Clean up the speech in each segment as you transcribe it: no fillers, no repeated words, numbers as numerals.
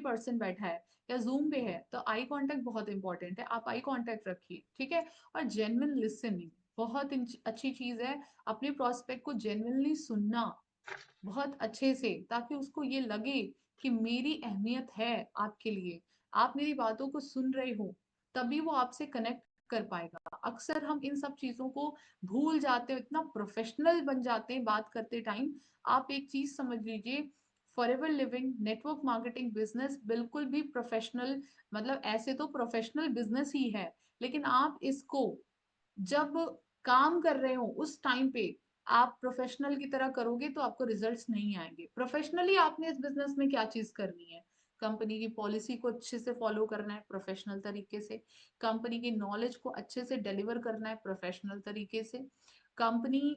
Person बैठा है या जूम पे है, तो आई कांटेक्ट बहुत इंपॉर्टेंट है, आप आई कांटेक्ट रखिए, ठीक है। और जेन्युइन लिसनिंग बहुत अच्छी चीज है, अपने प्रोस्पेक्ट को जेन्युइनली सुनना बहुत अच्छे से, ताकि उसको ये लगे कि मेरी अहमियत है आपके लिए, आप मेरी बातों को सुन रहे हो, तभी वो आपसे कनेक्ट कर पाएगा। अक्सर हम इन सब चीजों को भूल जाते हैं, इतना प्रोफेशनल बन जाते हैं बात करते टाइम। आप एक चीज समझ लीजिए, forever living network marketing business बिल्कुल भी प्रोफेशनल, मतलब ऐसे तो प्रोफेशनल बिजनेस ही है, लेकिन आप इसको जब काम कर रहे हो उस टाइम पे आप प्रोफेशनल की तरह करोगे तो आपको रिजल्ट्स नहीं आएंगे। प्रोफेशनली आपने इस बिजनेस में क्या चीज करनी है, कंपनी की पॉलिसी को अच्छे से फॉलो करना है प्रोफेशनल तरीके से, कंपनी की नॉलेज को अच्छे से डिलीवर करना है प्रोफेशनल तरीके से, कंपनी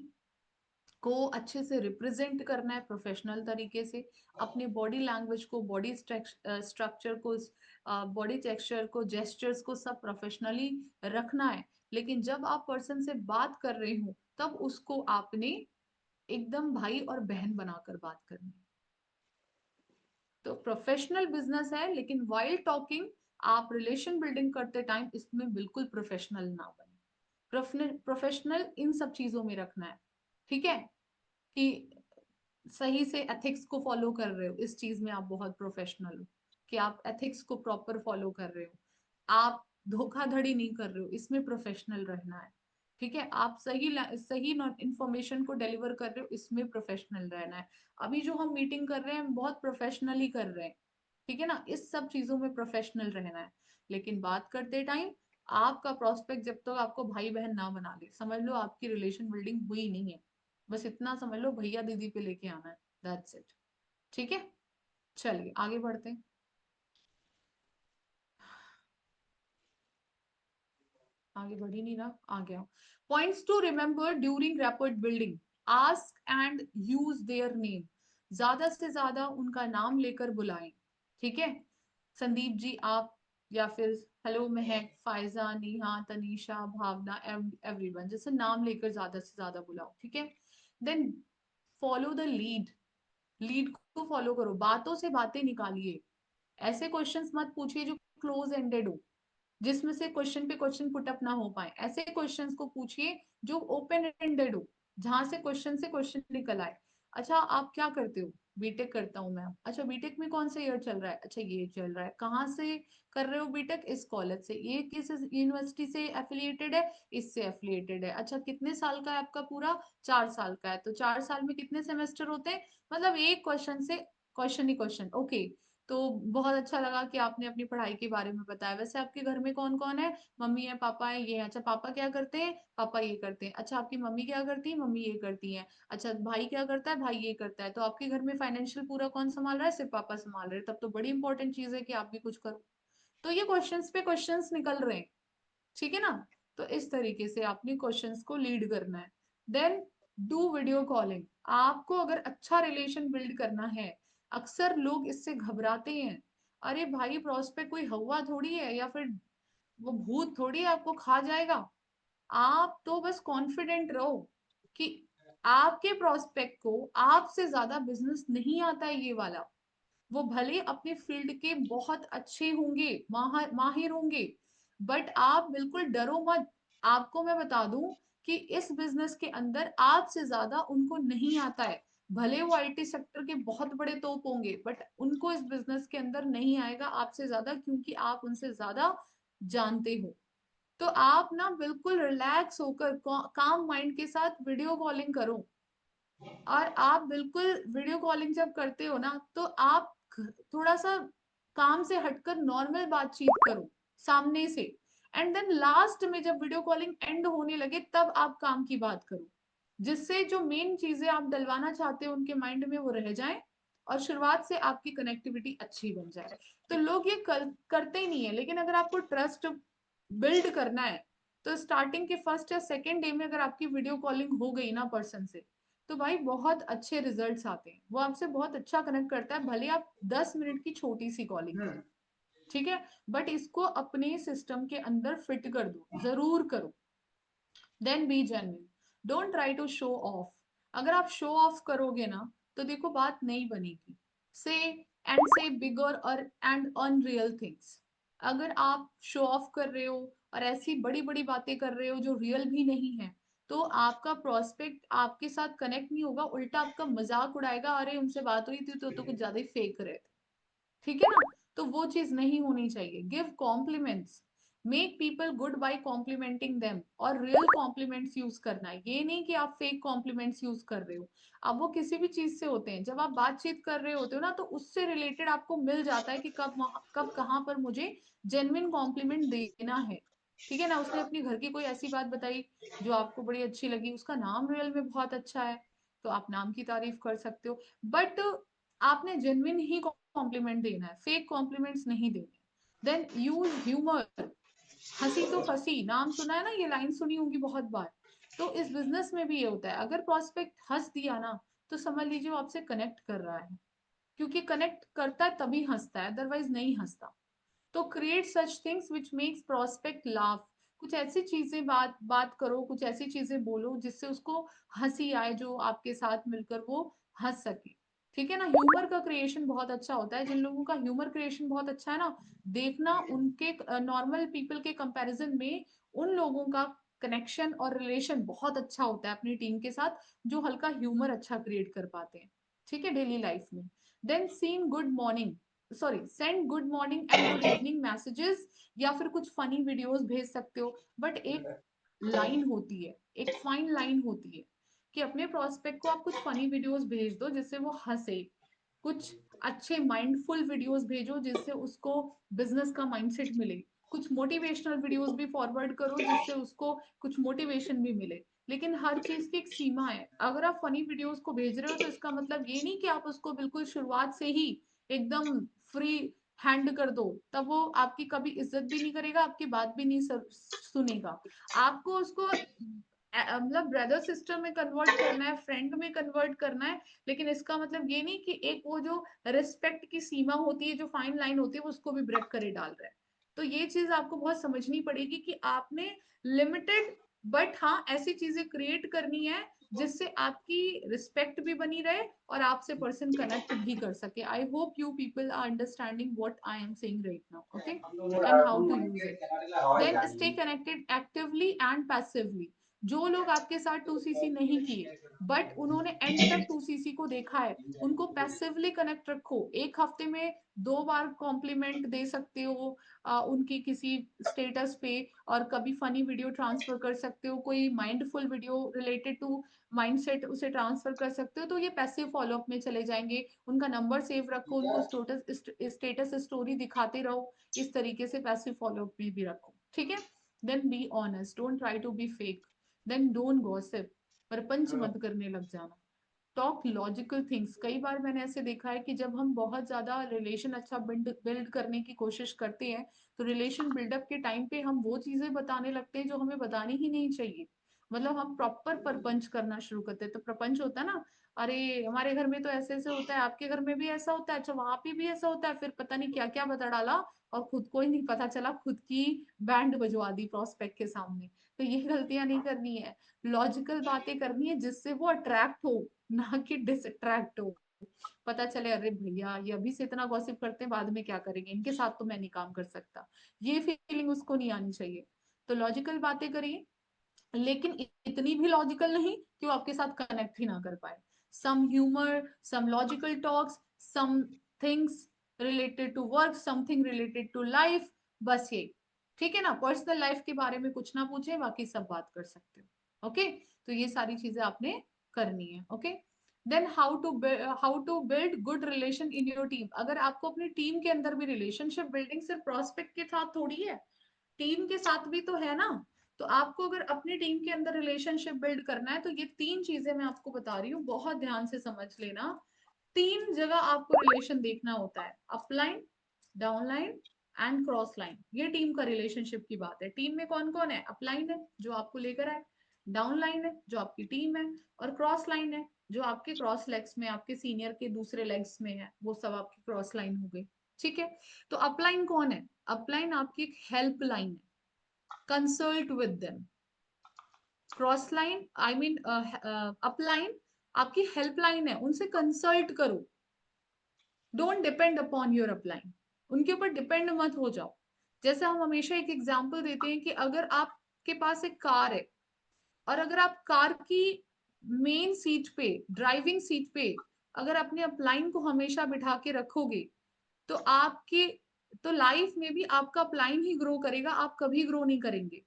को अच्छे से रिप्रेजेंट करना है प्रोफेशनल तरीके से, अपने बॉडी लैंग्वेज को, बॉडी स्ट्रक्चर को, बॉडी टेक्सचर को, जेस्चर्स को सब प्रोफेशनली रखना है। लेकिन जब आप पर्सन से बात कर रहे हो तब उसको आपने एकदम भाई और बहन बनाकर बात करनी है। तो प्रोफेशनल बिजनेस है, लेकिन वाइल टॉकिंग आप रिलेशन बिल्डिंग करते टाइम इसमें बिल्कुल प्रोफेशनल ना बने। प्रोफेशनल इन सब चीजों में रखना है, ठीक है, कि सही से एथिक्स को फॉलो कर रहे हो, इस चीज में आप बहुत प्रोफेशनल हो, कि आप एथिक्स को प्रॉपर फॉलो कर रहे हो, आप धोखाधड़ी नहीं कर रहे हो, इसमें प्रोफेशनल रहना है, ठीक है, आप सही इंफॉर्मेशन को डिलीवर कर रहे हो, इसमें प्रोफेशनल रहना है। अभी जो हम मीटिंग कर रहे हैं हम बहुत प्रोफेशनली कर रहे हैं, ठीक है ना, इस सब चीजों में प्रोफेशनल रहना है। लेकिन बात करते टाइम आपका प्रोस्पेक्ट जब तक आपको भाई बहन ना बना ले, समझ लो आपकी रिलेशन बिल्डिंग हुई नहीं है। बस इतना समझ लो, भैया दीदी पे लेके आना है, दैट्स इट, ठीक है। चलिए आगे बढ़ते हैं। आगे बढ़ ही नहीं रहा, आ गया। Points to remember during rapid building, ask and use their name, ज्यादा से ज्यादा उनका नाम लेकर बुलाएं, ठीक है। संदीप जी आप, या फिर हेलो महक, फायजा, नेहा, तनीषा, भावना, एवरीवन, जैसे नाम लेकर ज्यादा से ज्यादा बुलाओ, ठीक है। Then follow the lead, lead को फॉलो करो, बातों से बातें निकालिए, ऐसे क्वेश्चंस मत पूछिए जो क्लोज एंडेड हो, जिसमें से क्वेश्चन पे क्वेश्चन पुट अप ना हो पाए, ऐसे क्वेश्चंस को पूछिए जो ओपन एंडेड हो, जहां से क्वेश्चन निकल आए। अच्छा आप क्या करते हो, बीटेक करता हूँ मैं। अच्छा बीटेक में कौन सा ईयर चल रहा है, अच्छा ये चल रहा है, कहाँ से कर रहे हो बीटेक, इस कॉलेज से, ये किस यूनिवर्सिटी से एफिलिएटेड है, इससे एफिलिएटेड है, अच्छा कितने साल का है आपका पूरा, 4 साल का है, तो 4 साल में कितने सेमेस्टर होते हैं, मतलब एक क्वेश्चन से क्वेश्चन ही क्वेश्चन, ओके। तो बहुत अच्छा लगा कि आपने अपनी पढ़ाई के बारे में बताया। वैसे आपके घर में कौन कौन है, मम्मी है पापा है, ये है, अच्छा पापा क्या करते हैं, पापा ये करते हैं, अच्छा आपकी मम्मी क्या करती है, मम्मी ये करती है, अच्छा भाई क्या करता है, भाई ये करता है, तो आपके घर में फाइनेंशियल पूरा कौन संभाल रहा है, सिर्फ पापा संभाल रहे हैं, तब तो बड़ी इंपॉर्टेंट चीज है कि आप भी कुछ करो। तो ये क्वेश्चंस पे क्वेश्चंस निकल रहे हैं, ठीक है ना। तो इस तरीके से आपने क्वेश्चंस को लीड करना है। देन डू वीडियो कॉलिंग, आपको अगर अच्छा रिलेशन बिल्ड करना है, अक्सर लोग इससे घबराते हैं, अरे भाई प्रोस्पेक्ट कोई हवा थोड़ी है, या फिर वो भूत थोड़ी है आपको खा जाएगा। आप तो बस कॉन्फिडेंट रहो कि आपके प्रोस्पेक्ट को आपसे ज्यादा बिजनेस नहीं आता है ये वाला, वो भले अपने फील्ड के बहुत अच्छे होंगे, माहिर होंगे, बट आप बिल्कुल डरो मत। आपको मैं बता दूं कि इस बिजनेस के अंदर आपसे ज्यादा उनको नहीं आता है, भले वो आईटी सेक्टर के बहुत बड़े तोप होंगे, बट उनको इस बिजनेस के अंदर नहीं आएगा आपसे ज्यादा, क्योंकि आप उनसे ज्यादा जानते हो। तो आप ना बिल्कुल रिलैक्स होकर काम माइंड के साथ वीडियो कॉलिंग करो, और आप बिल्कुल वीडियो कॉलिंग जब करते हो ना, तो आप थोड़ा सा काम से हटकर नॉर्मल बातचीत करो सामने से, एंड देन लास्ट में जब वीडियो कॉलिंग एंड होने लगे तब आप काम की बात करो, जिससे जो मेन चीजें आप डलवाना चाहते हो उनके माइंड में वो रह जाएं, और शुरुआत से आपकी कनेक्टिविटी अच्छी बन जाए। तो लोग ये करते ही नहीं है, लेकिन अगर आपको ट्रस्ट बिल्ड करना है, तो स्टार्टिंग के फर्स्ट या सेकेंड डे में अगर आपकी वीडियो कॉलिंग हो गई ना पर्सन से, तो भाई बहुत अच्छे रिजल्ट्स आते हैं, वो आपसे बहुत अच्छा कनेक्ट करता है, भले आप 10 मिनट की छोटी सी कॉलिंग करो, ठीक है। बट इसको अपने सिस्टम के अंदर फिट कर दो, जरूर करो। Then be genuine, don't try to show off. अगर आप शो ऑफ करोगे ना, तो देखो बात नहीं बनेगी। से एंड से बिगर और एंड अनरियल थिंग्स। अगर आप शो ऑफ कर रहे हो और ऐसी बड़ी बड़ी बातें कर रहे हो जो रियल भी नहीं है, तो आपका प्रोस्पेक्ट आपके साथ कनेक्ट नहीं होगा, उल्टा आपका मजाक उड़ाएगा, अरे उनसे बात हुई थी तो कुछ ज्यादा ही फेक रहे थे। ठीक है ना? तो वो चीज नहीं होनी चाहिए। Give compliments, make people good by complimenting them, और रियल कॉम्प्लीमेंट्स यूज करना है, ये नहीं कि आप फेक कॉम्प्लीमेंट्स यूज कर रहे हो। अब वो किसी भी चीज से होते हैं, जब आप बातचीत कर रहे होते हो ना, तो उससे रिलेटेड आपको मिल जाता है कि कब कहाँ पर मुझे जेन्युइन कॉम्प्लीमेंट देना है। ठीक है ना? उसने अपनी घर की कोई ऐसी बात बताई जो आपको बड़ी अच्छी लगी, उसका नाम रियल में बहुत अच्छा है, तो आप नाम की तारीफ कर सकते हो। बट आपने जेन्युइन ही कॉम्प्लीमेंट देना है, फेक कॉम्प्लीमेंट्स नहीं देने। देन यूज ह्यूमर, हंसी तो फंसी, नाम सुना है ना, ये लाइन सुनी होगी बहुत बार। तो इस बिजनेस में भी ये होता है, अगर प्रोस्पेक्ट हंस दिया ना, तो समझ लीजिए वो आपसे कनेक्ट कर रहा है, क्योंकि कनेक्ट करता है तभी हंसता है, अदरवाइज नहीं हंसता। तो create such things which makes prospect laugh, कुछ ऐसी चीजें बात बात करो, कुछ ऐसी चीजें बोलो जिससे उसको हंसी आए, जो आपके साथ मिलकर वो हंस सके। ठीक है ना? ह्यूमर का क्रिएशन बहुत अच्छा होता है, जिन लोगों का ह्यूमर क्रिएशन बहुत अच्छा है ना, देखना उनके नॉर्मल पीपल के कंपैरिजन में उन लोगों का कनेक्शन और रिलेशन बहुत अच्छा होता है अपनी टीम के साथ, जो हल्का ह्यूमर अच्छा क्रिएट कर पाते हैं। ठीक है, डेली लाइफ में। Then seen good morning, sorry send good morning and good evening messages, या फिर कुछ फनी वीडियोस भेज सकते हो। बट एक लाइन होती है, एक फाइन लाइन होती है, कि अपने प्रोस्पेक्ट को आप कुछ फनी वीडियोस भेज दो जिससे वो हंसे, कुछ अच्छे माइंडफुल वीडियोस भेजो जिससे उसको बिजनेस का माइंडसेट मिले, कुछ मोटिवेशनल वीडियोस भी फॉरवर्ड करो जिससे उसको कुछ मोटिवेशन भी मिले। लेकिन हर चीज की एक सीमा है। अगर आप फनी वीडियोस को भेज रहे हो तो इसका मतलब ये नहीं कि आप उसको बिल्कुल शुरुआत से ही एकदम फ्री हैंड कर दो, तब वो आपकी कभी इज्जत भी नहीं करेगा, आपकी बात भी नहीं सुनेगा। आपको उसको मतलब ब्रदर सिस्टर में कन्वर्ट करना है, फ्रेंड में कन्वर्ट करना है, लेकिन इसका मतलब ये नहीं कि एक वो जो रिस्पेक्ट की सीमा होती है, जो फाइन लाइन होती है, वो उसको भी ब्रेक करे डाल रहा है। तो ये चीज आपको बहुत समझनी पड़ेगी कि आपने लिमिटेड, बट हाँ ऐसी चीजें क्रिएट करनी है जिससे आपकी रिस्पेक्ट भी बनी रहे और आपसे पर्सन कनेक्ट भी कर सके। I hope you people are understanding what I am saying right now, okay, and how to use it. Then stay connected actively and passively. जो लोग आपके साथ 2cc नहीं किए बट उन्होंने एंड तक 2cc को देखा है, उनको पैसिवली कनेक्ट रखो। एक हफ्ते में 2 बार कॉम्प्लीमेंट दे सकते हो उनकी किसी स्टेटस पे, और कभी फनी वीडियो ट्रांसफर कर सकते हो, कोई mindful video related to mindset उसे ट्रांसफर कर सकते हो, तो ये पैसिव फॉलोअप में चले जाएंगे। उनका नंबर सेव रखो, उनको स्टेटस स्टोरी दिखाते रहो, इस तरीके से पैसिव फॉलोअप में भी रखो। ठीक है? Then be honest, don't try to be fake. Then don't gossip, परपंच मत करने लग जाना। Talk logical things. कई बार मैंने ऐसे देखा है कि जब हम बहुत ज्यादा रिलेशन अच्छा बिल्ड करने की कोशिश करते हैं, तो रिलेशन बिल्डअप के टाइम पे हम वो चीजें बताने लगते हैं जो हमें बतानी ही नहीं चाहिए। मतलब हम प्रॉपर प्रपंच करना शुरू करते हैं। तो प्रपंच होता है ना, अरे हमारे घर में तो ऐसे ऐसे होता है, आपके घर में भी ऐसा होता है, अच्छा वहां पे भी ऐसा होता है, फिर पता नहीं क्या क्या बता डाला, और खुद को ही नहीं पता चला, खुद की बैंड बजवा दी प्रोस्पेक्ट के सामने। तो ये गलतियां नहीं करनी है। लॉजिकल बातें करनी है जिससे वो अट्रैक्ट हो, ना कि डिसअट्रैक्ट हो। पता चले अरे भैया ये अभी से इतना गॉसिप करते हैं, बाद में क्या करेंगे, इनके साथ तो मैं नहीं काम कर सकता, ये फीलिंग उसको नहीं आनी चाहिए। तो लॉजिकल बातें करिए, लेकिन इतनी भी लॉजिकल नहीं कि वो आपके साथ कनेक्ट ही ना कर पाए। Some humour, some logical talks, some things related to work, something related to life, बस ये। ठीक है ना? पर्सनल लाइफ के बारे में कुछ ना पूछे, बाकी सब बात कर सकते हो। ओके, तो ये सारी चीजें आपने करनी है। Okay, then how to build good relation in your team. अगर आपको अपनी टीम के अंदर भी रिलेशनशिप बिल्डिंग सिर्फ प्रोस्पेक्ट के साथ थोड़ी है, टीम के साथ भी तो है ना। तो आपको अगर अपनी टीम के अंदर रिलेशनशिप बिल्ड करना है, तो ये 3 चीजें मैं आपको बता रही हूँ, बहुत ध्यान से समझ लेना। 3 जगह आपको रिलेशन देखना होता है, upline, downline and cross line. ये टीम का रिलेशनशिप की बात है। टीम में कौन कौन है? अपलाइन है जो आपको लेकर आए, डाउन लाइन है जो आपकी टीम है, और क्रॉस लाइन है जो आपके क्रॉस लेग्स में, आपके सीनियर के दूसरे लेग्स में है, वो सब आपकी क्रॉस लाइन हो गई। ठीक है? तो अपलाइन कौन है? अपलाइन आपकी एक हेल्प लाइन है, consult with them. Cross line I mean upline आपकी हेल्पलाइन है, उनसे कंसल्ट करो। Don't depend upon your upline, उनके ऊपर डिपेंड मत हो जाओ। जैसे हम हमेशा एक एग्जांपल देते हैं कि अगर आपके पास एक कार है और अगर आप कार की मेन सीट पे, ड्राइविंग सीट पे अगर अपने अपलाइन को हमेशा बिठा के रखोगे तो आपके, तो लाइफ में भी आपका अपलाइन ही ग्रो करेगा, आप कभी ग्रो नहीं करेंगे।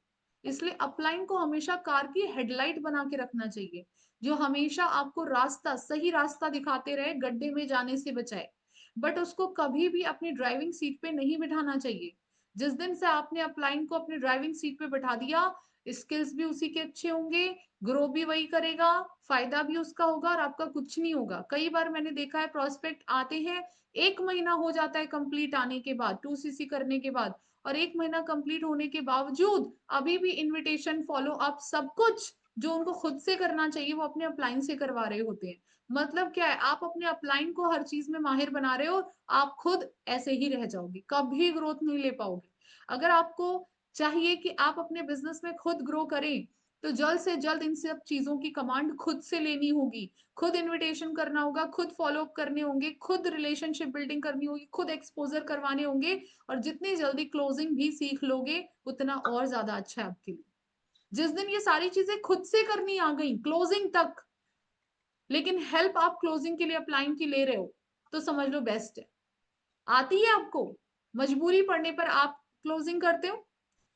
इसलिए अपलाइन को हमेशा कार की हेडलाइट बना के रखना चाहिए, जो हमेशा आपको रास्ता, सही रास्ता दिखाते रहे, गड्ढे में जाने से बचाए। बट उसको कभी भी अपनी ड्राइविंग सीट पे नहीं बिठाना चाहिए। जिस दिन से आपने अपलाइन को अपनी ड्राइविंग सीट पे बिठा दिया, स्किल्स भी उसी के अच्छे होंगे, ग्रो भी वही करेगा, फायदा भी उसका होगा और आपका कुछ नहीं होगा। कई बार मैंने देखा है प्रोस्पेक्ट आते हैं, 1 महीना हो जाता है कंप्लीट आने के बाद, 2cc करने के बाद, और 1 महीना कंप्लीट होने के बावजूद अभी भी इनविटेशन, फॉलो अप, सब कुछ जो उनको खुद से करना चाहिए वो अपने अपलाइन से करवा रहे होते हैं। मतलब क्या है, आप अपने अपलाइन को हर चीज में माहिर बना रहे हो, आप खुद ऐसे ही रह जाओगे, कभी ग्रोथ नहीं ले पाओगे। अगर आपको चाहिए कि आप अपने बिजनेस में खुद ग्रो करें, तो जल्द से जल्द इन सब चीजों की कमांड खुद से लेनी होगी, खुद इनविटेशन करना होगा, खुद फॉलो अप करने होंगे, खुद रिलेशनशिप बिल्डिंग करनी होगी, खुद एक्सपोजर करवाने होंगे। और जितनी जल्दी क्लोजिंग भी सीख लोगे उतना और ज्यादा अच्छा है आपके लिए। जिस दिन ये सारी चीजें खुद से करनी आ गई, क्लोजिंग तक, लेकिन हेल्प आप क्लोजिंग के लिए अपलाइन की ले रहे हो, तो समझ लो बेस्ट है। आती है आपको, मजबूरी पड़ने पर आप क्लोजिंग करते हो,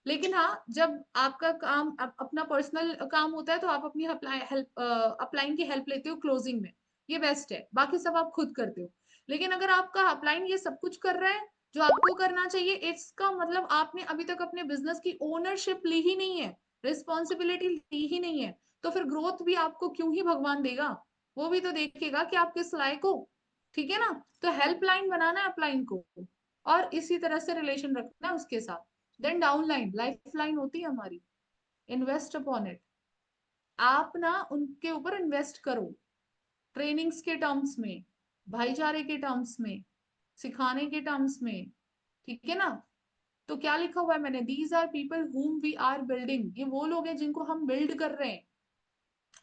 लेकिन हाँ, जब आपका काम अपना पर्सनल काम होता है तो आप अपनी अपलाइन की हेल्प लेते हो क्लोजिंग में, ये बेस्ट है। बाकी सब आप खुद करते हो। लेकिन अगर आपका अपलाइन ये सब कुछ कर रहा है जो आपको करना चाहिए, इसका मतलब आपने अभी तक अपने बिजनेस की ओनरशिप ली ही नहीं है, रिस्पॉन्सिबिलिटी ली ही नहीं है, तो फिर ग्रोथ भी आपको क्यों ही भगवान देगा? वो भी तो देखेगा कि आप किस लायक हो। ठीक है ना? तो हेल्पलाइन बनाना है अपलाइन को, और इसी तरह से रिलेशन रखना है उसके साथ। देन डाउनलाइन, लाइफ लाइन होती है हमारी, इन्वेस्ट अपॉन इट। आप ना उनके ऊपर इन्वेस्ट करो, ट्रेनिंग्स के टर्म्स में, भाईचारे के टर्म्स में, सिखाने के टर्म्स में। ठीक है ना? तो क्या लिखा हुआ है मैंने, these are people whom we are building, ये वो लोग हैं जिनको हम बिल्ड कर रहे हैं।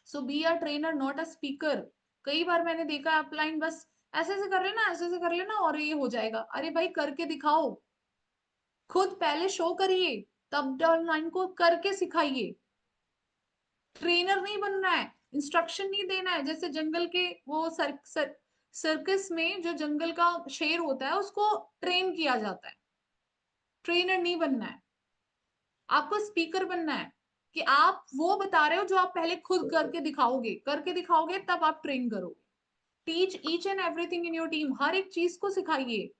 So be a trainer not a speaker. कई बार मैंने देखा है अपलाइन बस ऐसे ऐसे कर लेना, ऐसे ऐसे कर लेना और ये हो जाएगा। अरे भाई करके दिखाओ, खुद पहले शो करिए, तब डाउनलाइन को करके सिखाइए। ट्रेनर नहीं बनना है, इंस्ट्रक्शन नहीं देना है। जैसे जंगल के वो सर्कस में जो जंगल का शेर होता है उसको ट्रेन किया जाता है, ट्रेनर नहीं बनना है। आपको स्पीकर बनना है, कि आप वो बता रहे हो जो आप पहले खुद करके दिखाओगे, करके दिखाओगे तब आप ट्रेन करोगे। Teach each and everything in your team, हर एक चीज को सिखाइए।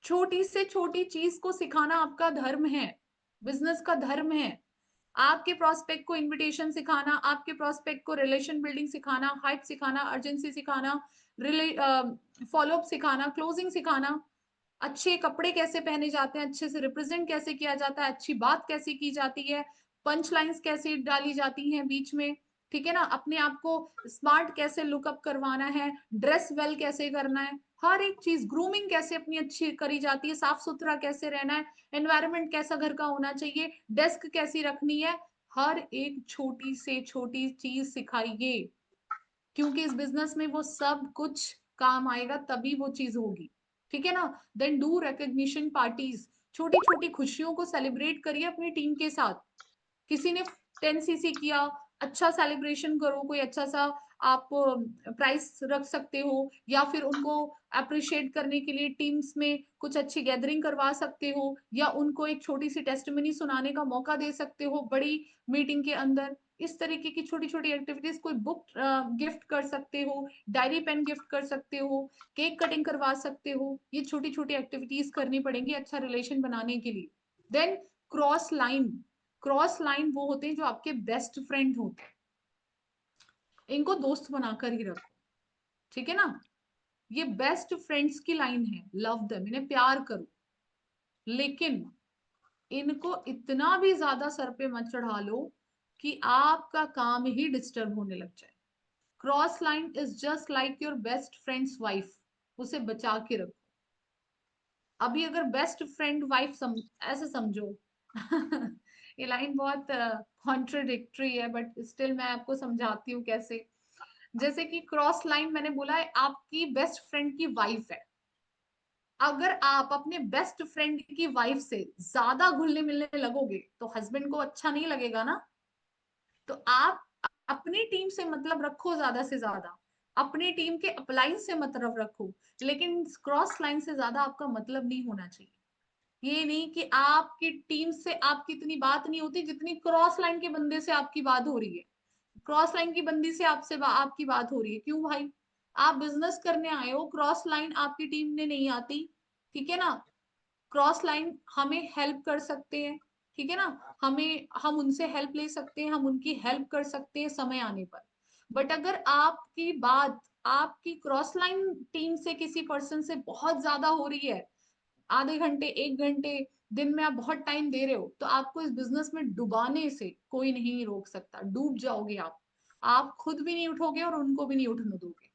छोटी से छोटी चीज को सिखाना आपका धर्म है, बिजनेस का धर्म है। आपके प्रोस्पेक्ट को इनविटेशन सिखाना, आपके प्रोस्पेक्ट को रिलेशन बिल्डिंग सिखाना, हाइप सिखाना, अर्जेंसी सिखाना, फॉलो अप सिखाना, क्लोजिंग सिखाना, अच्छे कपड़े कैसे पहने जाते हैं, अच्छे से रिप्रेजेंट कैसे किया जाता है, अच्छी बात कैसे की जाती है, पंच लाइन्स कैसे डाली जाती हैं बीच में। ठीक है ना? अपने आप को स्मार्ट कैसे लुकअप करवाना है, ड्रेस वेल कैसे करना है, हर एक चीज, ग्रूमिंग कैसे अपनी अच्छी करी जाती है, साफ सुथरा कैसे रहना है, एनवायरनमेंट कैसा घर का होना चाहिए, डेस्क कैसी रखनी है, हर एक छोटी से छोटी चीज सिखाइए। क्योंकि इस बिजनेस में वो सब कुछ काम आएगा, तभी वो चीज होगी। ठीक है ना? देन डू रिकग्निशन पार्टीज, छोटी छोटी खुशियों को सेलिब्रेट करिए अपनी टीम के साथ। किसी ने 10cc किया, अच्छा सेलिब्रेशन करो, कोई अच्छा सा आप प्राइस रख सकते हो, या फिर उनको अप्रिशिएट करने के लिए टीम्स में कुछ अच्छी गैदरिंग करवा सकते हो, या उनको एक छोटी सी टेस्टिमनी सुनाने का मौका दे सकते हो बड़ी मीटिंग के अंदर। इस तरीके की छोटी छोटी एक्टिविटीज, कोई बुक गिफ्ट कर सकते हो, डायरी पेन गिफ्ट कर सकते हो, केक कटिंग करवा सकते हो। ये छोटी छोटी एक्टिविटीज करनी पड़ेंगी अच्छा रिलेशन बनाने के लिए। Then cross line, cross line वो होते हैं जो आपके बेस्ट फ्रेंड होते हैं, इनको दोस्त बनाकर ही रखो। ठीक है ना? ये बेस्ट फ्रेंड्स की लाइन है, लव देम, इन्हें प्यार करो, लेकिन इनको इतना भी ज्यादा सर पे मत चढ़ा लो कि आपका काम ही डिस्टर्ब होने लग जाए। Cross line is just like your best friends wife, उसे बचा के रखो। अभी अगर बेस्ट फ्रेंड वाइफ ऐसे समझो ये लाइन बहुत कॉन्ट्रडिक्टरी है, बट स्टिल मैं आपको समझाती हूँ कैसे। जैसे कि क्रॉस लाइन मैंने बोला है, आपकी बेस्ट फ्रेंड की वाइफ है, अगर आप अपने बेस्ट फ्रेंड की वाइफ से ज्यादा घुलने मिलने लगोगे तो हस्बैंड को अच्छा नहीं लगेगा ना। तो आप अपनी टीम से मतलब रखो ज्यादा से ज्यादा, अपनी टीम के अपलाइन से मतलब रखो, लेकिन क्रॉस लाइन से ज्यादा आपका मतलब नहीं होना चाहिए। ये नहीं कि आपकी टीम से आपकी इतनी बात नहीं होती जितनी क्रॉस लाइन के बंदे से आपकी बात हो रही है। क्रॉस लाइन की बंदी से आपकी बात हो रही है, क्यों भाई? आप बिजनेस करने आए हो, क्रॉस लाइन आपकी टीम ने नहीं आती, ठीक है ना। क्रॉस लाइन हमें हेल्प कर सकते हैं, ठीक है ना। हम उनसे हेल्प ले सकते हैं, हम उनकी हेल्प कर सकते हैं समय आने पर। बट अगर आपकी बात आपकी क्रॉस लाइन टीम से किसी पर्सन से बहुत ज्यादा हो रही है, आधे घंटे 1 घंटे दिन में आप बहुत टाइम दे रहे हो, तो आपको इस बिजनेस में डुबाने से कोई नहीं रोक सकता, डूब जाओगे आप खुद भी नहीं उठोगे और उनको भी नहीं उठने दोगे।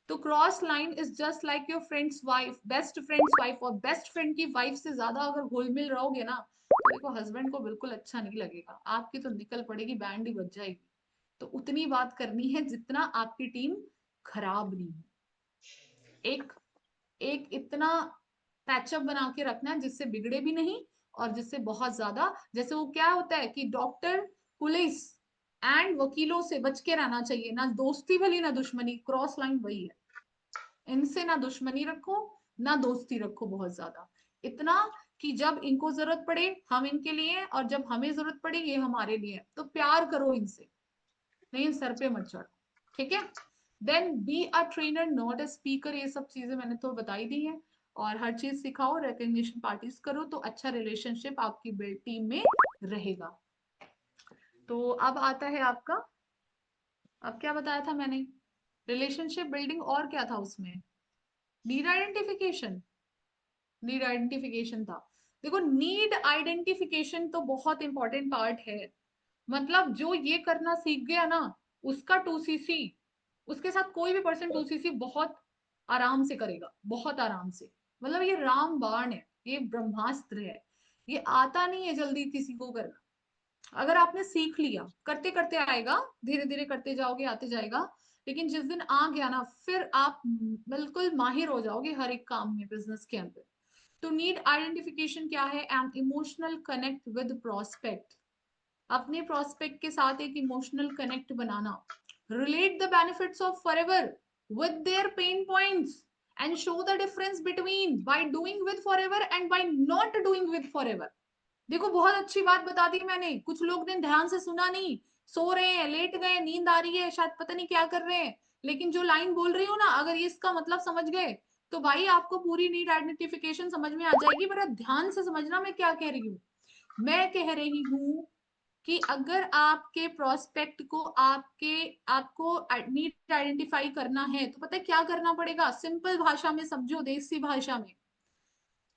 तो cross line is just like your friends wife, best friends wife, और बेस्ट फ्रेंड की वाइफ से ज्यादा अगर घुल मिल रहोगे ना, तो देखो हस्बैंड को बिल्कुल अच्छा नहीं लगेगा, आपकी तो निकल पड़ेगी, बैंड ही बज जाएगी। तो उतनी बात करनी है जितना आपकी टीम खराब नहीं हो। एक एक इतना पैचअप बना के रखना है जिससे बिगड़े भी नहीं, और जिससे बहुत ज्यादा, जैसे वो क्या होता है कि डॉक्टर, पुलिस एंड वकीलों से बच के रहना चाहिए, ना दोस्ती भली ना दुश्मनी, क्रॉस लाइन वही है। इनसे ना दुश्मनी रखो ना दोस्ती रखो बहुत ज्यादा, इतना कि जब इनको जरूरत पड़े हम इनके लिए हैं, और जब हमें जरूरत पड़े ये हमारे लिए हैं। तो प्यार करो इनसे, नहीं सर पे मत चढ़ो, ठीक है। Then be a trainer not a speaker, ये सब चीजें मैंने तो बताई दी है। और हर चीज सिखाओ, रिकग्निशन पार्टीज करो, तो अच्छा रिलेशनशिप आपकी टीम में रहेगा। तो अब आता है आपका, अब क्या बताया था मैंने, रिलेशनशिप बिल्डिंग, और क्या था उसमें, नीड आइडेंटिफिकेशन। नीड आइडेंटिफिकेशन था। देखो नीड आइडेंटिफिकेशन तो बहुत इंपॉर्टेंट पार्ट है। मतलब जो ये करना सीख गया ना, उसका 2cc, उसके साथ कोई भी पर्सन 2cc बहुत आराम से करेगा, बहुत आराम से। मतलब ये राम बाण है, ये ब्रह्मास्त्र है, ये आता नहीं है जल्दी किसी को करना। अगर आपने सीख लिया, करते करते आएगा, धीरे धीरे करते जाओगे आते जाएगा, लेकिन जिस दिन आ गया ना, फिर आप बिल्कुल माहिर हो जाओगे हर एक काम में, बिजनेस के अंदर। तो नीड आइडेंटिफिकेशन क्या है? And emotional connect with prospect, अपने प्रोस्पेक्ट के साथ एक इमोशनल कनेक्ट बनाना। Relate the benefits of Forever with their pain points and show the difference between by doing with Forever and by not doing with Forever. देखो बहुत अच्छी बात बता दी मैंने, कुछ लोग ने ध्यान से सुना नहीं, सो रहे हैं, लेट गए, नींद आ रही है, शायद पता नहीं क्या कर रहे हैं, लेकिन जो लाइन बोल रही हूँ ना, अगर ये इसका मतलब समझ गए, तो भाई आपको पूरी नीड आइडेंटिफिकेशन समझ में आ जाएगी। मेरा ध्यान से समझना मैं क्या कह रही हूँ। मैं कह रही हूँ कि अगर आपके प्रोस्पेक्ट को आपको नीड आइडेंटिफाई करना है, तो पता है क्या करना पड़ेगा? सिंपल भाषा में समझो, देसी भाषा में,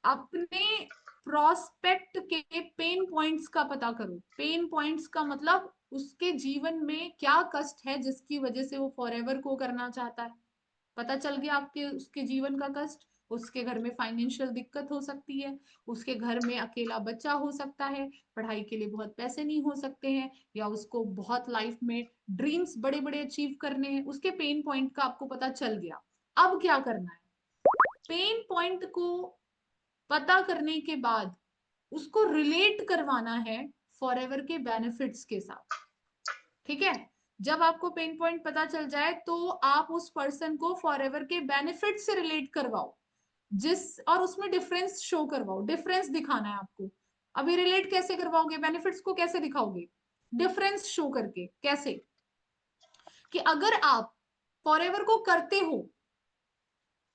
अपने प्रोस्पेक्ट के पेन पॉइंट्स का पता करो। पेन पॉइंट्स का मतलब उसके जीवन में क्या कष्ट है जिसकी वजह से वो फॉरएवर को करना चाहता है। पता चल गया आपके उसके जीवन का कष्ट, उसके घर में फाइनेंशियल दिक्कत हो सकती है, उसके घर में अकेला बच्चा हो सकता है, पढ़ाई के लिए बहुत पैसे नहीं हो सकते हैं, या उसको बहुत लाइफ में ड्रीम्स बड़े बड़े अचीव करने हैं। उसके पेन पॉइंट का आपको पता चल गया। अब क्या करना है? पेन पॉइंट को पता करने के बाद उसको रिलेट करवाना है फॉरएवर के बेनिफिट्स के साथ, ठीक है। जब आपको पेन पॉइंट पता चल जाए, तो आप उस पर्सन को फॉरएवर के बेनिफिट से रिलेट करवाओ, जिस और उसमें डिफरेंस शो करवाओ, डिफरेंस दिखाना है आपको। अभी रिलेट कैसे करवाओगे? बेनिफिट्स को कैसे दिखाओगे? डिफरेंस शो करके। कैसे? कि अगर आप फॉरएवर को करते हो,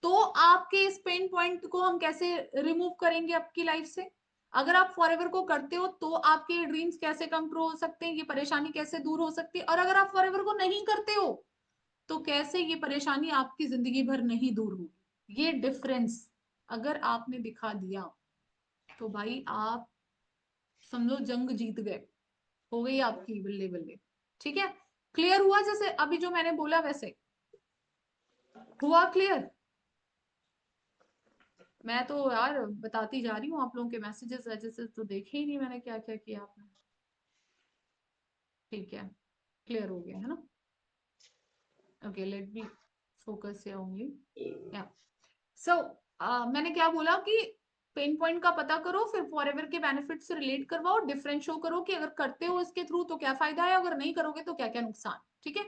तो आपके इस पेन पॉइंट को हम कैसे रिमूव करेंगे आपकी लाइफ से। अगर आप फॉरएवर को करते हो, तो आपके ड्रीम्स कैसे कम ट्रू हो सकते हैं, ये परेशानी कैसे दूर हो सकती है। और अगर आप फॉरएवर को नहीं करते हो, तो कैसे ये परेशानी आपकी जिंदगी भर नहीं दूर होगी। ये डिफरेंस अगर आपने दिखा दिया, तो भाई आप समझो जंग जीत गए, हो गई आपकी बल्ले बल्ले, ठीक है। क्लियर हुआ? जैसे अभी जो मैंने बोला वैसे हुआ क्लियर? मैं तो यार बताती जा रही हूँ, आप लोगों के मैसेजेस वैसेजेस तो देखे ही नहीं मैंने, क्या क्या किया आपने। ठीक है, क्लियर हो गया है ना? Okay, let me focus here only. या सो मैंने क्या बोला कि पेन पॉइंट का पता करो, फिर फॉरएवर के बेनिफिट से रिलेट करवाओ, डिफरेंट शो करो कि अगर करते हो इसके थ्रू तो क्या फायदा है, अगर नहीं करोगे तो क्या क्या नुकसान। ठीक है।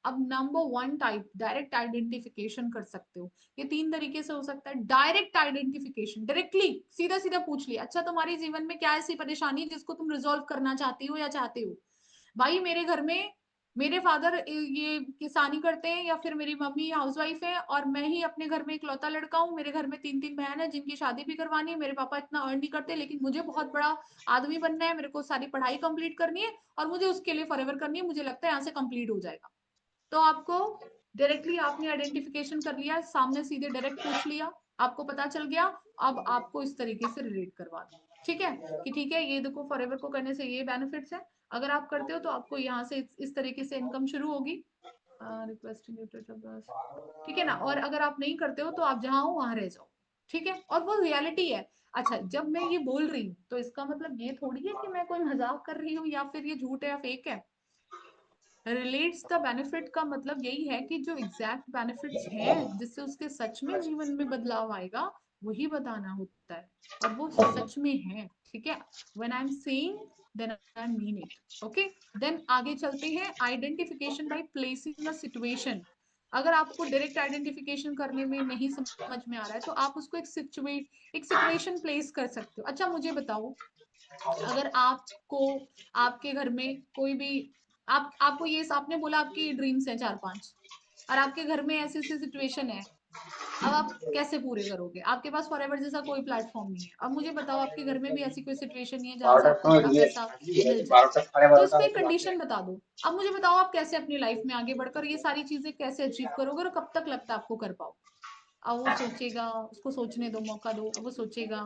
अब number one type, direct identification कर सकते हो। ये तीन तरीके से हो सकता है। डायरेक्ट आइडेंटिफिकेशन, डायरेक्टली सीधा सीधा पूछ लिया, अच्छा तुम्हारे जीवन में क्या ऐसी परेशानी है जिसको तुम रिजोल्व करना चाहती हो या चाहते हो। भाई मेरे घर में मेरे फादर ये किसानी करते हैं, या फिर मेरी मम्मी हाउसवाइफ है, और मैं ही अपने घर में इकलौता लड़का हूँ। मेरे घर में तीन तीन बहन है जिनकी शादी भी करवानी है। मेरे पापा इतना अर्न नहीं करते, लेकिन मुझे बहुत बड़ा आदमी बनना है, मेरे को सारी पढ़ाई कंप्लीट करनी है, और मुझे उसके लिए फॉरएवर करनी है। मुझे लगता है यहाँ से कंप्लीट हो जाएगा। तो आपको डायरेक्टली आपने आइडेंटिफिकेशन कर लिया, सामने सीधे डायरेक्ट पूछ लिया, आपको पता चल गया। अब आपको इस तरीके से रिलेट करवा दो। ठीक है कि ठीक है, ये देखो फॉरएवर को करने से ये बेनिफिट्स है, अगर आप करते हो तो आपको यहाँ से इस तरीके से इनकम शुरू होगी। रिक्वेस्टिंग ठीक है ना। और अगर आप नहीं करते हो तो आप जहाँ हो वहां रह जाओ। ठीक है, और वो रियलिटी है। अच्छा, जब मैं ये बोल रही हूँ तो इसका मतलब ये थोड़ी है कि मैं कोई मजाक कर रही हूँ या फिर ये झूठ है या फेक है। रिलेट्स द बेनिफिट का मतलब यही है कि जो एग्जैक्ट बेनिफिट्स हैं जिससे उसके सच में जीवन में बदलाव आएगा, वही बताना होता है, और वो सच में है। ठीक है, when I am saying then I mean it. Okay, then आगे चलते हैं। Identification by placing a situation. अगर आपको डायरेक्ट आइडेंटिफिकेशन करने में नहीं समझ में आ रहा है तो आप उसको एक सिचुएशन प्लेस कर सकते हो। अच्छा मुझे बताओ, अगर आपको आपके घर में कोई भी, आपको ये आपने बोला आपकी ड्रीम्स हैं चार पांच, और आपके घर में ऐसी ऐसी सिचुएशन है, अब आप कैसे पूरे करोगे? आपके पास फॉरएवर जैसा कोई प्लेटफॉर्म नहीं है। अब मुझे बताओ, आपके घर में भी ऐसी कोई सिचुएशन नहीं है जहां से 12টার आपको সময় बड़ा রুমে पैसा मिल जाए। 12টা সাড়ে तो 12টা इसको एक হয়তো বাজে। कंडीशन बता दो। अब मुझे बताओ आप कैसे अपनी लाइफ में आगे बढ़कर ये सारी चीजें कैसे अचीव करोगे, और कब तक लगता है आपको कर पाओ? अब वो सोचेगा, उसको सोचने दो, मौका दो। अब वो सोचेगा,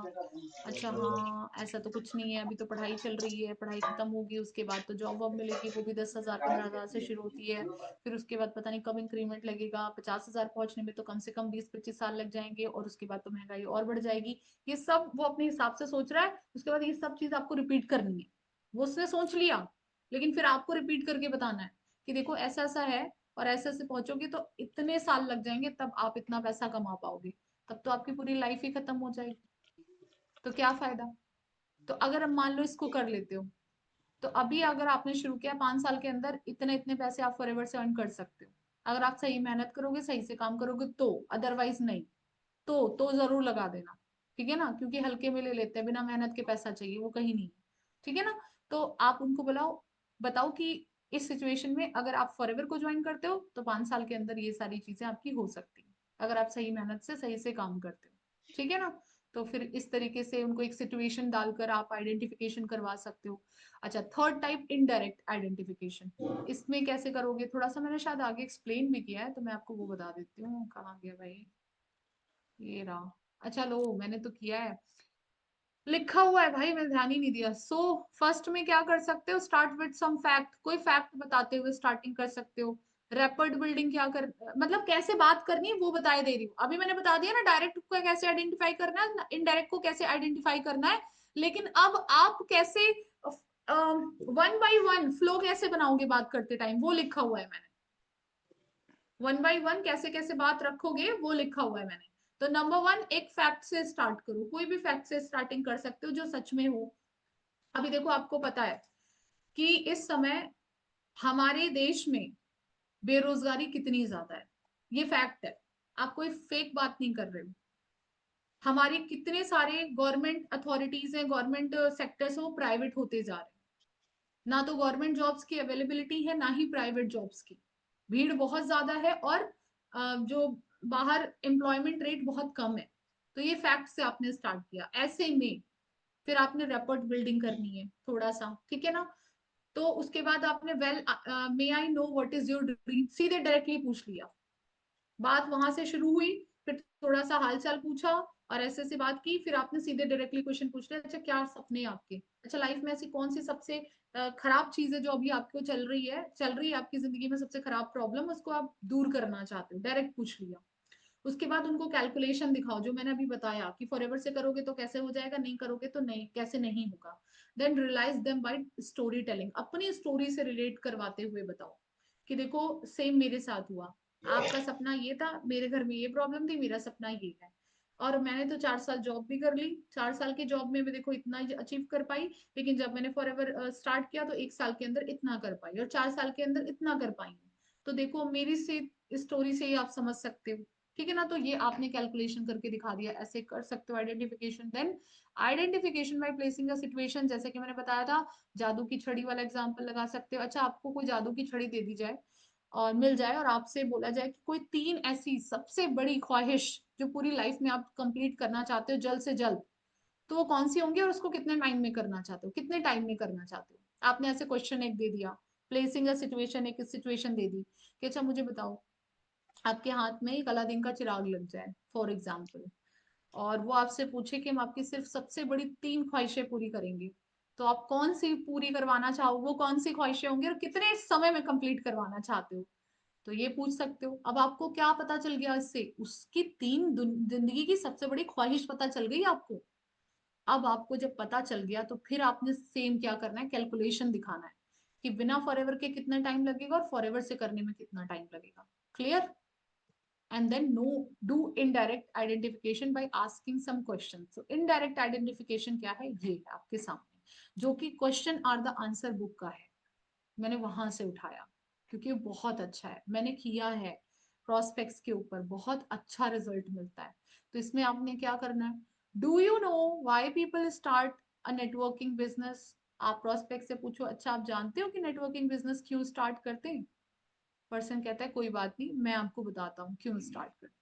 अच्छा हाँ ऐसा तो कुछ नहीं है, अभी तो पढ़ाई चल रही है, पढ़ाई खत्म होगी उसके बाद तो जॉब वॉब मिलेगी, वो भी 10,000 15,000 से शुरू होती है। फिर उसके बाद पता नहीं कब इंक्रीमेंट लगेगा, 50,000 पहुंचने में तो कम से कम 20-25 साल लग जाएंगे, और उसके बाद तो महंगाई और बढ़ जाएगी। ये सब वो अपने हिसाब से सोच रहा है। उसके बाद ये सब चीज आपको रिपीट करनी है। वो उसने सोच लिया, लेकिन फिर आपको रिपीट करके बताना है कि देखो ऐसा ऐसा है, और ऐसे ऐसे पहुंचोगे तो इतने साल लग जाएंगे, तब आप इतना पैसा कमा पाओगे। तब तो आपकी पूरी लाइफ ही खत्म हो जाएगी, तो क्या फायदा। तो अगर हम मान लो इसको कर लेते हो, तो अभी अगर आपने शुरू किया 5 साल के अंदर इतने इतने पैसे आप फॉरएवर से अर्न कर सकते हो, अगर आप सही मेहनत करोगे, सही से काम करोगे तो। अदरवाइज नहीं। तो जरूर लगा देना। ठीक है ना, क्योंकि हल्के में ले लेते हैं, बिना मेहनत के पैसा चाहिए, वो कहीं नहीं। ठीक है ना। तो आप उनको बुलाओ, बताओ कि इस सिचुएशन में अगर आप फॉरएवर को ज्वाइन करते हो तो 5 साल के अंदर ये सारी चीजें आपकी हो सकती हैं, अगर आप सही मेहनत से सही से काम करते हो। ठीक है ना। तो फिर इस तरीके से उनको एक सिचुएशन डालकर आप आइडेंटिफिकेशन करवा सकते हो। अच्छा, थर्ड टाइप, इनडायरेक्ट आइडेंटिफिकेशन। इसमें कैसे करोगे, थोड़ा सा मैंने शायद आगे एक्सप्लेन भी किया है, तो मैं आपको वो बता देती हूँ। कहाँ गया भाई, ये रहा। अच्छा लो, मैंने तो किया है, लिखा हुआ है भाई, मैंने ध्यान ही नहीं दिया। सो फर्स्ट में क्या कर सकते हो, स्टार्ट विद सम फैक्ट, कोई फैक्ट बताते हुए स्टार्टिंग कर सकते हो। रैपिड बिल्डिंग क्या कर, मतलब कैसे बात करनी है वो बताए दे रही हूँ। अभी मैंने बता दिया ना डायरेक्ट को कैसे आइडेंटिफाई करना है, इनडायरेक्ट को कैसे आइडेंटिफाई करना है। लेकिन अब आप कैसे वन बाय वन फ्लो कैसे बनाओगे बात करते टाइम, वो लिखा हुआ है मैंने। वन बाय वन कैसे कैसे बात रखोगे वो लिखा हुआ है मैंने। तो नंबर वन, एक फैक्ट से स्टार्ट करो, कोई भी फैक्ट से स्टार्टिंग कर सकते हो जो सच में हो। अभी देखो आपको पता है कि इस समय हमारे देश में बेरोजगारी कितनी ज्यादा है, ये फैक्ट है। आप कोई फेक बात नहीं कर रहे हो। हमारे कितने सारे गवर्नमेंट अथॉरिटीज हैं, गवर्नमेंट सेक्टर्स हैं, वो प्राइवेट होते जा रहे हैं। ना तो गवर्नमेंट जॉब्स की अवेलेबिलिटी है, ना ही प्राइवेट जॉब्स की। भीड़ बहुत ज्यादा है, और जो बाहर एम्प्लॉयमेंट रेट बहुत कम है। तो ये फैक्ट से आपने स्टार्ट किया, ऐसे में फिर आपने रेपोर्ट बिल्डिंग करनी है थोड़ा सा। ठीक है ना। तो उसके बाद आपने well, may I know what is your dream, सीधे डायरेक्टली पूछ लिया। बात वहां से शुरू हुई, फिर थोड़ा सा हालचाल पूछा, और ऐसे से बात की, फिर आपने सीधे डायरेक्टली क्वेश्चन पूछ लिया, अच्छा क्या सपने हैं आपके, अच्छा लाइफ में ऐसी कौन सी सबसे खराब चीज है जो अभी आपको चल रही है आपकी जिंदगी में, सबसे खराब प्रॉब्लम, उसको आप दूर करना चाहते हो, डायरेक्ट पूछ लिया। उसके बाद उनको कैलकुलेशन दिखाओ, जो मैंने अभी बताया कि फॉरएवर से करोगे तो कैसे हो जाएगा, नहीं करोगे तो नहीं, कैसे नहीं होगा। Then realize them by story telling, अपनी स्टोरी से रिलेट करवाते हुए बताओ कि देखो सेम मेरे साथ हुआ, आपका सपना ये था, मेरे घर में ये प्रॉब्लम थी, मेरा सपना ये है। और मैंने तो 4 साल जॉब भी कर ली, 4 साल की जॉब में भी देखो इतना ही अचीव कर पाई, लेकिन जब मैंने फॉर एवर स्टार्ट किया तो 1 साल के अंदर इतना कर पाई और 4 साल के अंदर इतना कर पाई हूँ। तो देखो मेरी से स्टोरी से ही आप समझ सकते हो, ठीक है ना। तो ये आपने कैलकुलेशन करके दिखा दिया, ऐसे कर सकते हो identification. Then identification by placing a situation, जैसे कि मैंने बताया था, जादू की छड़ी वाला एग्जांपल लगा सकते हो। अच्छा, आपको कोई जादू की छड़ी दे दी जाए और मिल जाए और आपसे बोला जाए कि कोई 3 ऐसी सबसे बड़ी ख्वाहिश जो पूरी लाइफ में आप कंप्लीट करना चाहते हो जल्द से जल्द, तो वो कौन सी होंगी और उसको कितने टाइम में करना चाहते हो, कितने टाइम में करना चाहते हो। आपने ऐसे क्वेश्चन एक दे दिया, प्लेसिंग अ सिचुएशन, एक सिचुएशन दे दी कि अच्छा मुझे बताओ, आपके हाथ में एक अलादीन का चिराग लग जाए फॉर एग्जाम्पल, और वो आपसे पूछे कि हम आपकी सिर्फ सबसे बड़ी 3 ख्वाहिशें पूरी करेंगे, तो आप कौन सी पूरी करवाना चाहो, वो कौन सी ख्वाहिशें होंगी और कितने समय में कंप्लीट करवाना चाहते हो। तो ये पूछ सकते हो। अब आपको क्या पता चल गया इससे, उसकी जिंदगी की सबसे बड़ी ख्वाहिश पता चल गई आपको। अब आपको जब पता चल गया तो फिर आपने सेम क्या करना है, कैलकुलेशन दिखाना है कि बिना फॉरएवर के कितना टाइम लगेगा और फॉरएवर से करने में कितना टाइम लगेगा। Clear? And then no do indirect identification by asking some question. So indirect identification क्या है, ये है आपके सामने, जो कि question are the answer book का है। मैंने वहां से उठाया क्योंकि वो बहुत अच्छा है, मैंने किया है, प्रोस्पेक्ट्स के ऊपर बहुत अच्छा रिजल्ट मिलता है। तो इसमें आपने क्या करना है, do you know why people start a networking business. आप प्रोस्पेक्ट से पूछो, अच्छा आप जानते हो कि नेटवर्किंग बिजनेस क्यों स्टार्ट करते हैं। पर्सन कहता है कोई बात नहीं, मैं आपको बताता हूँ क्यों स्टार्ट करते हैं।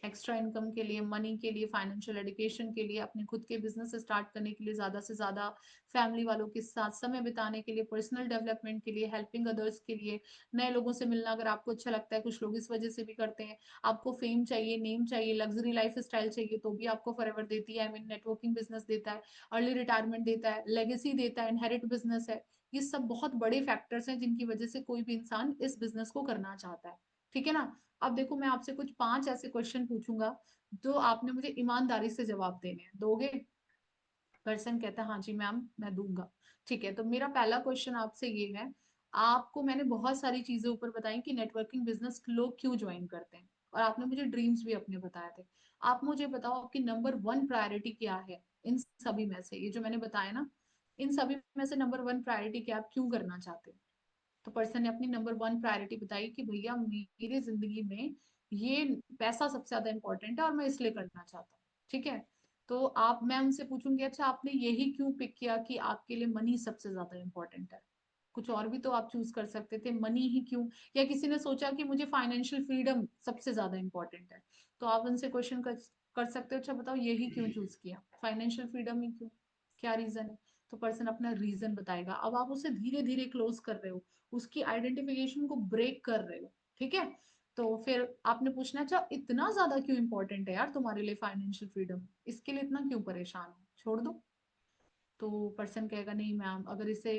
एक्स्ट्रा इनकम के लिए, मनी के लिए, फाइनेंशियल एजुकेशन के लिए, अपने खुद के बिजनेस स्टार्ट करने के लिए, ज्यादा से ज्यादा फैमिली वालों के साथ समय बिताने के लिए, पर्सनल डेवलपमेंट के लिए, हेल्पिंग अदर्स के लिए, नए लोगों से मिलना अगर आपको अच्छा लगता है, कुछ लोग इस वजह से भी करते हैं। आपको फेम चाहिए, नेम चाहिए, लग्जरी लाइफ स्टाइल चाहिए, तो भी आपको फॉरएवर देती है, आई मीन नेटवर्किंग बिजनेस देता है। अर्ली रिटायरमेंट देता है, लेगेसी देता है, इनहेरिट बिजनेस है। ये सब बहुत बड़े फैक्टर्स हैं जिनकी वजह से कोई भी इंसान इस बिजनेस को करना चाहता है, ठीक है ना। अब देखो मैं आपसे कुछ 5 ऐसे क्वेश्चन पूछूंगा, जो आपने मुझे ईमानदारी से जवाब देने हैं, दोगे। पर्सन कहता है हाँ जी मैम मैं दूंगा। ठीक है, तो मेरा पहला क्वेश्चन आपसे ये है, आपको मैंने बहुत सारी चीजें ऊपर बताई कि नेटवर्किंग बिजनेस लोग क्यों ज्वाइन करते हैं, और आपने मुझे ड्रीम्स भी अपने बताए थे। आप मुझे बताओ आपकी नंबर 1 प्रायोरिटी क्या है इन सभी में से, ये जो मैंने बताया ना, इन सभी में से नंबर 1 प्रायोरिटी क्या, आप क्यों करना चाहते हो। तो पर्सन ने अपनी नंबर 1 प्रायोरिटी बताई कि भैया मेरी जिंदगी में ये पैसा सबसे ज्यादा इंपॉर्टेंट है और मैं इसलिए करना चाहता हूँ। ठीक है, तो आप, मैं उनसे पूछूंगी अच्छा आपने यही क्यों पिक किया कि आपके लिए मनी सबसे ज्यादा इंपॉर्टेंट है। कुछ और भी तो आप चूज कर सकते थे, मनी ही क्यों। या किसी ने सोचा कि मुझे फाइनेंशियल फ्रीडम सबसे ज्यादा इंपॉर्टेंट है, तो आप उनसे क्वेश्चन कर सकते हो, अच्छा बताओ यही क्यों चूज किया, फाइनेंशियल फ्रीडम ही क्यों, क्या रीजन है। तो पर्सन अपना रीजन बताएगा। अब आप उसे धीरे धीरे क्लोज कर रहे हो, उसकी आइडेंटिफिकेशन को ब्रेक कर रहे हो, ठीक है। तो फिर आपने पूछना अच्छा इतना ज्यादा क्यों इंपॉर्टेंट है यार तुम्हारे लिए फाइनेंशियल फ्रीडम, इसके लिए इतना क्यों परेशान हो, छोड़ दो। तो पर्सन कहेगा नहीं मैम, अगर इसे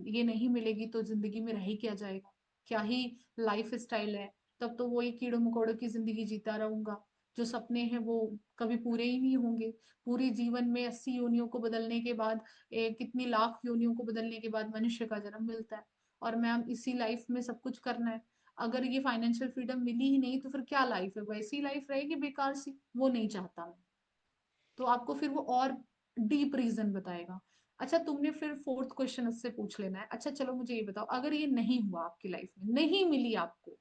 ये नहीं मिलेगी तो जिंदगी में रह ही क्या जाएगा, क्या ही लाइफ स्टाइल है, तब तो वो ये कीड़ों मकोड़ों की जिंदगी जीता रहूंगा, जो सपने हैं वो कभी पूरे ही नहीं होंगे। पूरी जीवन में 80 योनियों को बदलने के बाद, कितनी लाख योनियों को बदलने के बाद मनुष्य का जन्म मिलता है, और मैम इसी लाइफ में सब कुछ करना है। अगर ये फाइनेंशियल फ्रीडम मिली ही नहीं तो फिर क्या लाइफ है, वैसी लाइफ रहेगी बेकार सी, वो नहीं चाहता मैं। तो आपको फिर वो और डीप रीजन बताएगा। अच्छा तुमने फिर फोर्थ क्वेश्चन उससे पूछ लेना है, अच्छा चलो मुझे ये बताओ, अगर ये नहीं हुआ आपकी लाइफ में, नहीं मिली आपको,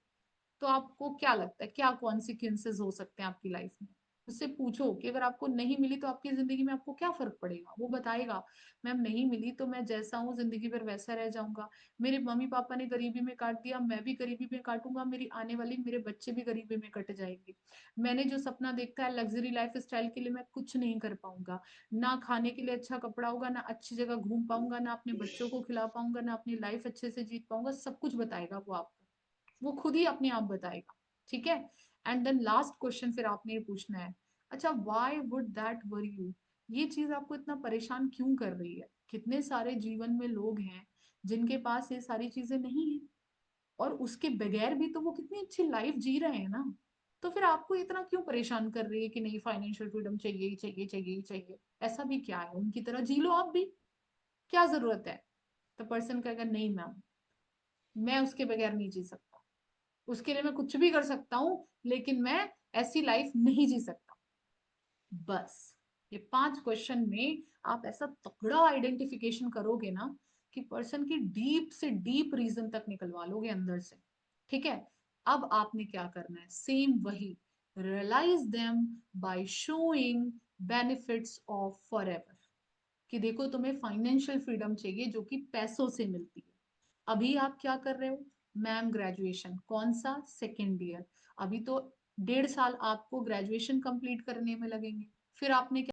तो आपको क्या लगता है क्या कॉन्सिक्वेंसेस हो सकते हैं आपकी लाइफ में। उससे पूछो कि अगर आपको नहीं मिली तो आपकी जिंदगी में आपको क्या फर्क पड़ेगा, वो बताएगा। मैम नहीं मिली तो मैं जैसा हूँ जिंदगी भर वैसा रह जाऊंगा, मेरे मम्मी पापा ने गरीबी में काट दिया, मैं भी गरीबी में काटूंगा, मेरी आने वाली मेरे बच्चे भी गरीबी में कट जाएंगे। मैंने जो सपना देखा है लग्जरी लाइफ स्टाइल के लिए, मैं कुछ नहीं कर पाऊंगा। ना खाने के लिए अच्छा कपड़ा होगा, ना अच्छी जगह घूम पाऊंगा, ना अपने बच्चों को खिला पाऊंगा, ना अपनी लाइफ अच्छे से जीत पाऊंगा, सब कुछ बताएगा वो आपको, वो खुद ही अपने आप बताएगा। ठीक है। एंड देन लास्ट क्वेश्चन फिर आपने ये पूछना है, अच्छा why would that worry you, ये चीज आपको इतना परेशान क्यों कर रही है। कितने सारे जीवन में लोग हैं जिनके पास ये सारी चीजें नहीं है, और उसके बगैर भी तो वो कितनी अच्छी लाइफ जी रहे हैं ना। तो फिर आपको इतना क्यों परेशान कर रही है कि नहीं फाइनेंशियल फ्रीडम चाहिए ही चाहिए, चाहिए ही चाहिए। ऐसा भी क्या है, उनकी तरह जी लो आप भी, क्या जरूरत है। तो पर्सन कहेगा नहीं मैम, मैं उसके बगैर नहीं जी सकता, उसके लिए मैं कुछ भी कर सकता हूँ, लेकिन मैं ऐसी लाइफ नहीं जी सकता। बस ये 5 क्वेश्चन में आप ऐसा तगड़ा आइडेंटिफिकेशन करोगे ना कि पर्सन की डीप से डीप रीजन तक निकलवा लोगे अंदर से। ठीक है, अब आपने क्या करना है, सेम वही, realize them by showing benefits of Forever, कि देखो तुम्हें फाइनेंशियल फ्रीडम चाहिए जो कि पैसों से मिलती है। अभी आप क्या कर रहे हो, मैम ग्रेजुएशन, कौन सा, सेकेंड ईयर, अभी तो 1.5 साल आपको ग्रेजुएशन कंप्लीट करने में लगेंगे। फिर आपने